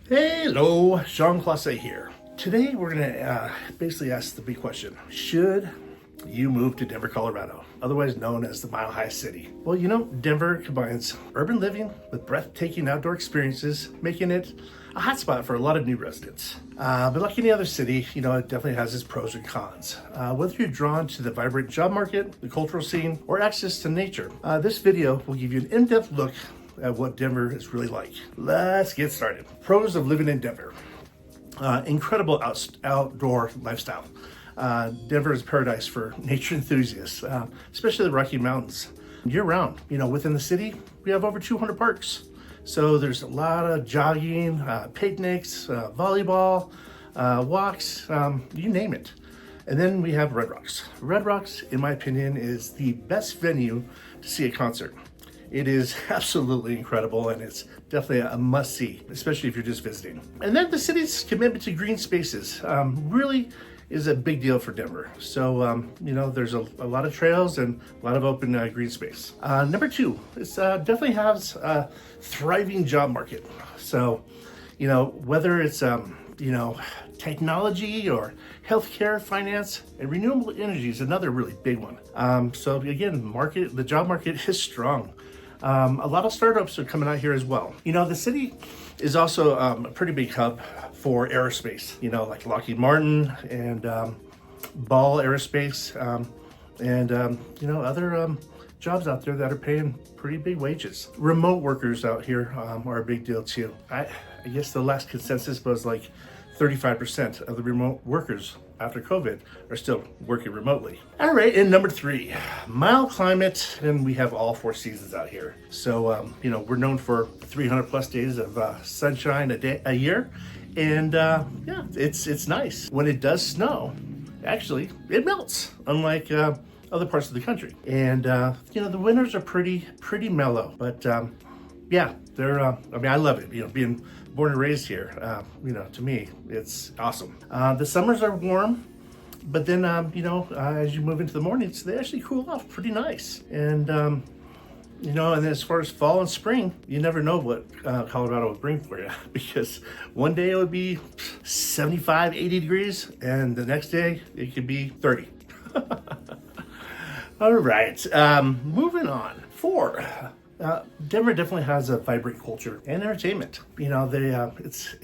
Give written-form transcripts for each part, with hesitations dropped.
Hello, SeanClosset here. Today we're going to basically ask the big question. Should you move to Denver, Colorado, otherwise known as the Mile High City? Well, Denver combines urban living with breathtaking outdoor experiences, making it a hotspot for a lot of new residents. But like any other city, it definitely has its pros and cons. Whether you're drawn to the vibrant job market, the cultural scene, or access to nature, this video will give you an in-depth look at what Denver is really like. Let's get started. Pros of living in Denver. Incredible outdoor lifestyle. Denver is paradise for nature enthusiasts, especially the Rocky Mountains. Year round, within the city, we have over 200 parks. So there's a lot of jogging, picnics, volleyball, walks, you name it. And then we have Red Rocks. Red Rocks, in my opinion, is the best venue to see a concert. It is absolutely incredible, and it's definitely a must-see, especially if you're just visiting. And then the city's commitment to green spaces really is a big deal for Denver. So, there's a lot of trails and a lot of open green space. Number two, it definitely has a thriving job market. So, whether it's, technology or healthcare, finance, and renewable energy is another really big one. So again, the job market is strong. A lot of startups are coming out here as well. The city is also a pretty big hub for aerospace, like Lockheed Martin and Ball Aerospace and other jobs out there that are paying pretty big wages. Remote workers out here are a big deal too. I guess the last consensus was like 35% of the remote workers after COVID are still working remotely. All right, and number three, mild climate, and we have all four seasons out here. So, we're known for 300 plus days of sunshine a year, and it's nice. When it does snow, actually, it melts, unlike other parts of the country. And, the winters are pretty mellow, but they're, I love it, being born and raised here. To me, it's awesome. The summers are warm, but then, as you move into the mornings, they actually cool off pretty nice. And, and then as far as fall and spring, you never know what Colorado will bring for you, because one day it would be 75, 80 degrees, and the next day it could be 30. All right, moving on. Denver definitely has a vibrant culture and entertainment. It's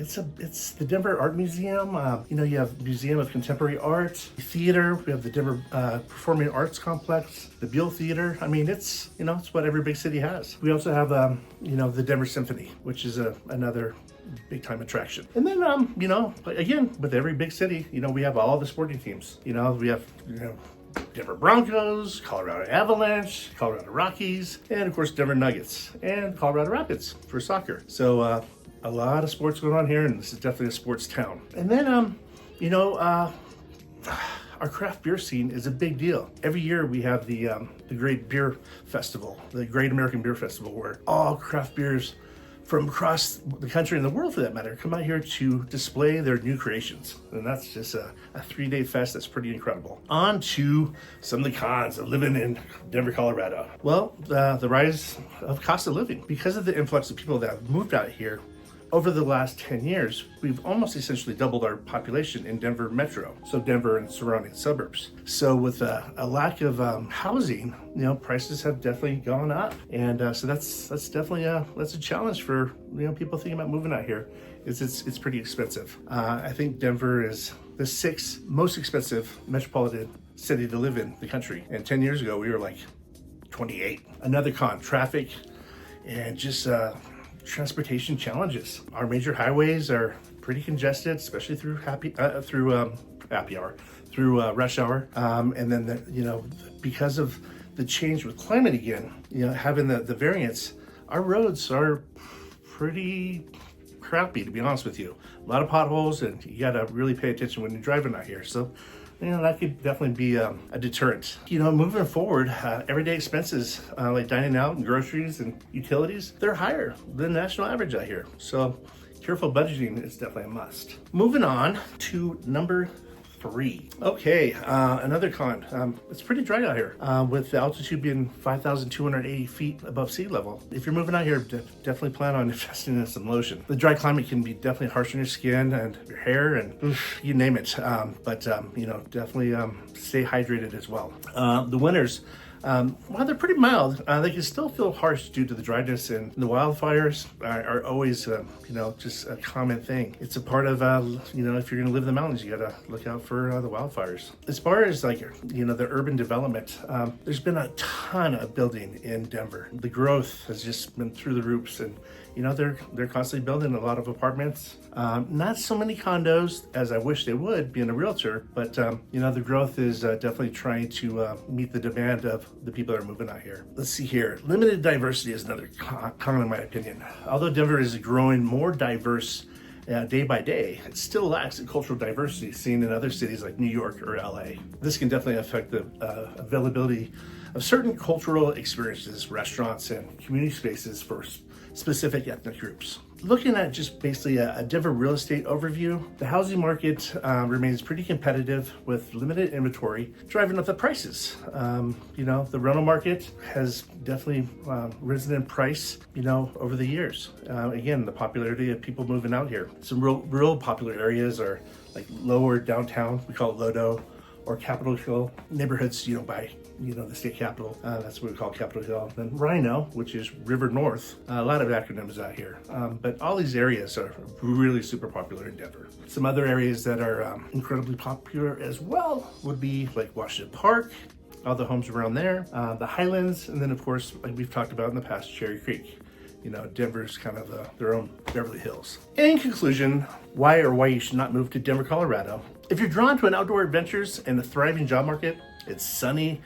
the Denver Art Museum. You have Museum of Contemporary Art, theater. We have the Denver Performing Arts Complex, the Buell Theater. it's what every big city has. We also have the Denver Symphony, which is another big time attraction. And then again, with every big city, we have all the sporting teams. We have Denver Broncos, Colorado Avalanche, Colorado Rockies, and of course Denver Nuggets and Colorado Rapids for soccer. So a lot of sports going on here, and this is definitely a sports town. And then our craft beer scene is a big deal. Every year we have the Great Beer Festival, the Great American Beer Festival, where all craft beers from across the country and the world, for that matter, come out here to display their new creations. And that's just a 3-day fest that's pretty incredible. On to some of the cons of living in Denver, Colorado. Well, the rise of cost of living. Because of the influx of people that have moved out here, over the last 10 years, we've almost essentially doubled our population in Denver Metro, so Denver and surrounding suburbs. So with a lack of housing, prices have definitely gone up, and so that's definitely that's a challenge for people thinking about moving out here. It's pretty expensive. I think Denver is the 6th most expensive metropolitan city to live in the country, and 10 years ago we were like 28. Another con: traffic and just transportation challenges. Our major highways are pretty congested, especially through rush hour. And then because of the change with climate again, having the variants, our roads are pretty crappy, to be honest with you. A lot of potholes, and you gotta really pay attention when you're driving out here. So that could definitely be a deterrent. Moving forward, everyday expenses like dining out and groceries and utilities, they're higher than the national average out here. So careful budgeting is definitely a must. Moving on to number 3. Okay, another con. It's pretty dry out here with the altitude being 5,280 feet above sea level. If you're moving out here, definitely plan on investing in some lotion. The dry climate can be definitely harsh on your skin and your hair and you name it. But you know, definitely stay hydrated as well. The winters, while they're pretty mild, they can still feel harsh due to the dryness, and the wildfires are always, you know, just a common thing. It's a part of, you know, if you're gonna live in the mountains, you gotta look out for the wildfires. As far as like, you know, the urban development, there's been a ton of building in Denver. The growth has just been through the roofs, and you know, they're constantly building a lot of apartments. Not so many condos as I wish they would, being a realtor, but you know, the growth is definitely trying to meet the demand of the people that are moving out here. Let's see here. Limited diversity is another con in my opinion. Although Denver is growing more diverse day by day, it still lacks in cultural diversity seen in other cities like New York or LA. This can definitely affect the availability of certain cultural experiences, restaurants, and community spaces for specific ethnic groups. Looking at just basically a Denver real estate overview, the housing market remains pretty competitive with limited inventory, driving up the prices. You know, the rental market has definitely risen in price, you know, over the years. Again, the popularity of people moving out here. Some real popular areas are like lower downtown, we call it Lodo, or Capitol Hill neighborhoods, you know, by, you know, the state capitol. That's what we call Capitol Hill. Then Rhino, which is River North. A lot of acronyms out here. But all these areas are really super popular in Denver. Some other areas that are incredibly popular as well would be like Washington Park, all the homes around there, the Highlands, and then of course, like we've talked about in the past, Cherry Creek. You know, Denver's kind of their own Beverly Hills. In conclusion, why you should not move to Denver, Colorado. If you're drawn to an outdoor adventures and a thriving job market, it's sunny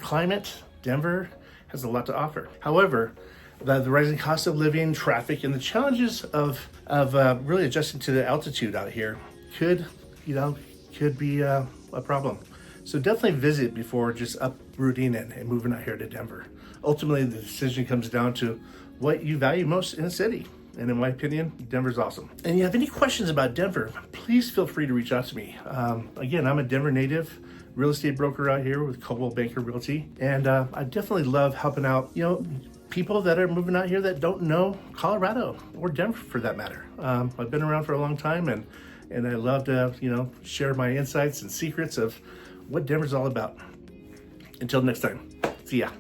climate, Denver has a lot to offer. However, the rising cost of living, traffic, and the challenges of really adjusting to the altitude out here could be a problem. So definitely visit before just uprooting and moving out here to Denver. Ultimately, the decision comes down to what you value most in a city. And in my opinion, Denver's awesome. And you have any questions about Denver, please feel free to reach out to me. Again, I'm a Denver native, real estate broker out here with Coldwell Banker Realty. And I definitely love helping out, you know, people that are moving out here that don't know Colorado or Denver for that matter. I've been around for a long time, and I love to, you know, share my insights and secrets of what Denver's all about. Until next time, see ya.